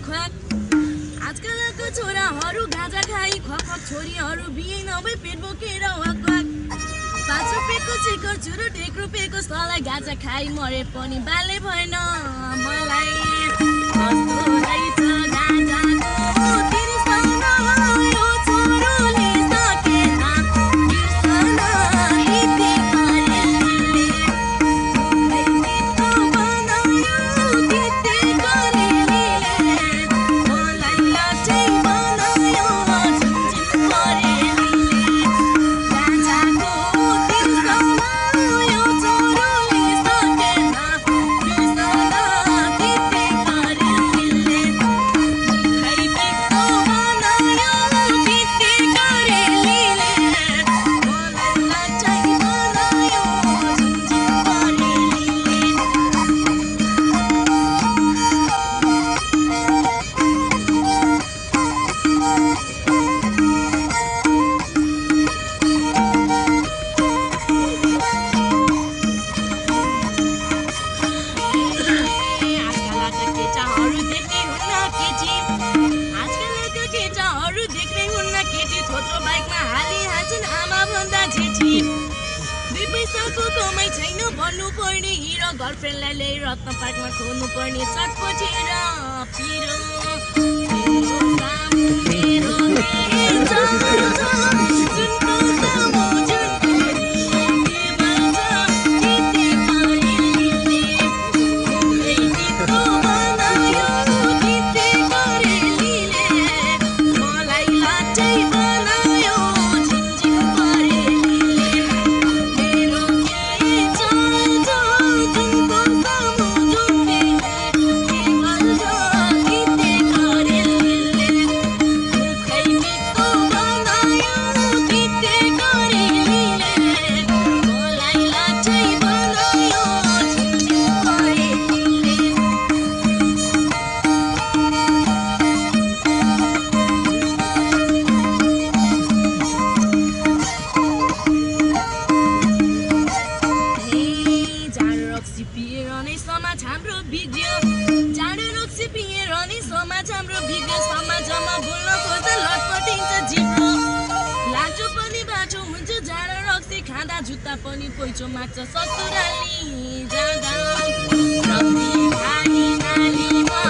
ख्वाक आजकलको छोराहरू गाजा खाई ख्वाक छोरीहरू बिहे नभई पेट बोकेर वाक 5 रुपियाँको चिकर चुरुट 1 रुपियाँको सलाई गाजा खाई मरे पनि बाले भएन मलाई कस्तो रहेछ गाजाको तिर्सन यो छोरोले सकेन तिर्सन इति गरेले मिठो बनायो तिते गरेले मलाई लाटै बनायो झुन्झुन परेले गाजाको तिर्सन यो छोरोले सकेन तिर्सन इति गरेले खै मिठो बनायो तिते गरेले मलाई लाटै बनायो झुन्झुन परेले आजकलका केटाहरू देख्दै हुन्न केटी आजकलका केटाहरू देख्दै हुन्न केटी थोत्रो बाइकमा हालिहाल्छन् आमा भन्दा जेठी 2 पैसाको कमाइ छैन भन्नु पर्ने हिरो गर्लफ्रेन्डलाई ल्याइ रत्न पार्कमा खोल्नु पर्ने चटपटेर पिरो मेरो सामु मेरो देश जुनको सामु जुनको के भन्छ तिते गरेले खै मिठो बनायो तिते गरेले मलाई लाटै बनायो झिनझिन परेले मेरो के चाहन्छ जुनको सामु जुनले के भन्छ तिते गरेले खै मिठो बनायो तिते गरेले मलाई लाटै बनायो झिनझिन परेले जाडो रक्सी पिएर नै समाज हाम्रो बिग्रियो जाडो रक्सी पिएर नै समाज हाम्रो बिग्रियो समाजमा बोल्न खोज्दा लटपटिन्छ जिब्रो लाजो पनि बाटो हुन्छ जाडो रक्सी खाँदा जुत्ता पनि पैचो माग्छ ससुराली जाँदा रक्सी खाई नालीमा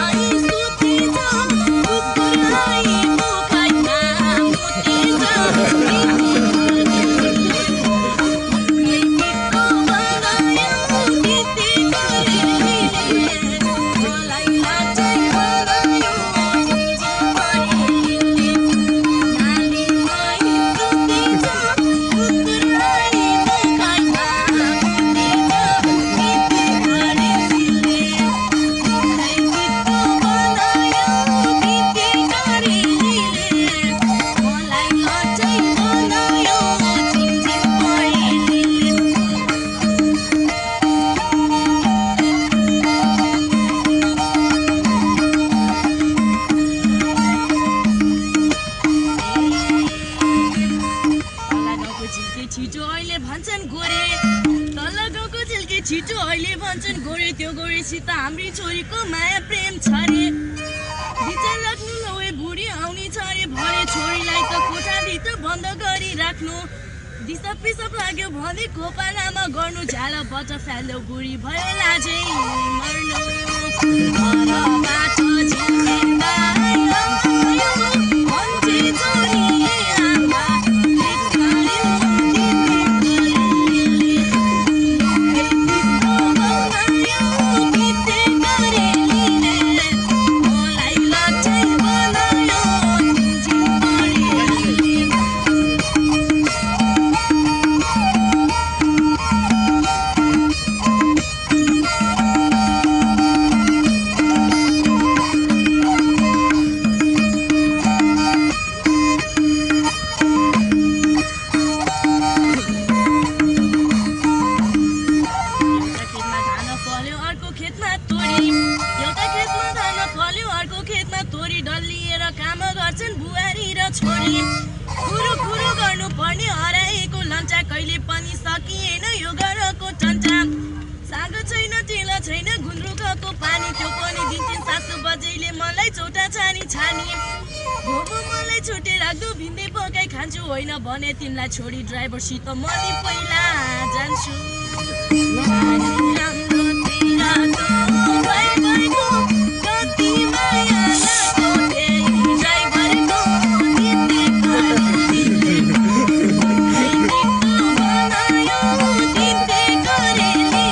सुतेछ कुकुरलाई मुखैमा मुतेछ मिठो बनायो तिते गरेले मलाई लाटै बनायो झिनझिन परेले नालीमा सुतेछ कुकुरलाई मुखैमा मुतेछ तिते गरेले खै मिठो बनायो तिते गरेले मलाई लाटै बनायो झिनझिन परेले तल गाउँको झिल्के छिटो अहिले भन्छन् गोरे तल गाउँको झिल्के छिटो अहिले भन्छन् गोरे त्यो गोरेसित हाम्री छोरीको माया प्रेम छ रे विचार राख्नु नभए बुढी आउने छ रे भरे छोरीलाई त कोठाभित्र बन्द गरी राख्नु दिसा पिसाब लाग्यो भने खोपालामा गर्नु झालाबाट फ्याल्यो बुढी भयो लाजै मर्नु घरबाट झिल्किँदा आयो भन्छे छोरी आमा पेट खायो तिते गरेले खै मिठो बनायो तिते गरेले मलाई लाटै बनायो झिनझिन परेले छोरी कुरो कुरो गर्नु पर्ने हराएको लन्चा कहिले पनि सकिएन यो घरको चन्चा साग छैन तेल छैन गुन्द्रुकको पानी त्यो पनि दिन्छन् सासु बजैले मलाई चौटा छानी छानी भोबो मलाई छोटे राख्दो भिन्दै पकाइ खान्छु होइन भने तिमीलाई छोडी ड्राइभरसित मली पहिला जान्छु कति माया लाग्यो त्यही ड्राइभरको बनायो दिँदै गरेलीले